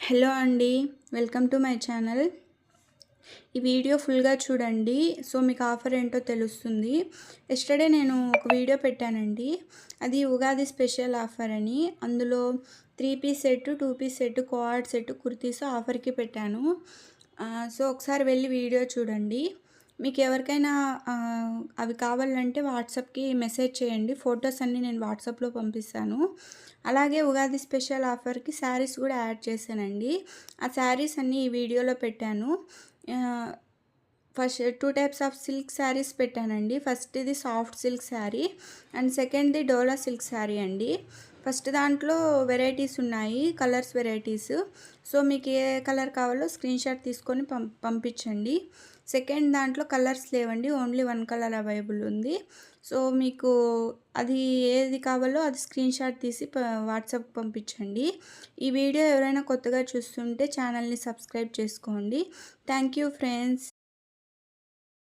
Hello అండి. Welcome to my channel. ఈ video ఫుల్‌గా చూడండి. సో, మీకు ఆఫర్ ఏంటో తెలుస్తుంది. యెస్టర్‌డే నేను ఒక వీడియో పెట్టానండి. అది ఉగాది స్పెషల్ ఆఫర్ అని. అందులో 3 piece set, 2 piece set, coord set kurtis ఆఫర్‌కి పెట్టాను. సో, ఒకసారి వెళ్ళి వీడియో చూడండి. మీకు ఎవరికైనా అవి కావాలంటే వాట్సాప్‌కి మెసేజ్ చేయండి. ఫోటోస్ అన్నీ నేను వాట్సాప్‌లో పంపిస్తాను. అలాగే ఉగాది స్పెషల్ ఆఫర్‌కి శారీస్ కూడా యాడ్ చేశానండి. ఆ శారీస్ అన్నీ ఈ వీడియోలో పెట్టాను. ఆహ్, first 2 types of silk saris పెట్టానండి. ఫస్ట్‌ది సాఫ్ట్ సిల్క్ శారీ అండ్ సెకండ్‌ది డోలా సిల్క్ శారీ అండి. ఫస్ట్ దాంట్లో వెరైటీస్ ఉన్నాయి. Colours varieties. సో, మీకు ఏ కలర్ కావాలో స్క్రీన్‌షాట్ తీసుకొని పంపించండి. సెకండ్ దాంట్లో కలర్స్ లేవండి. ఓన్లీ 1 కలర్ అవైలబుల్ ఉంది. సో, మీకు అది ఏది కావాలో అది స్క్రీన్‌షాట్ తీసి వాట్సాప్‌కి పంపించండి. ఈ వీడియో ఎవరైనా కొత్తగా చూస్తుంటే ఛానల్‌ని సబ్స్క్రైబ్ చేసుకోండి. Thank you friends.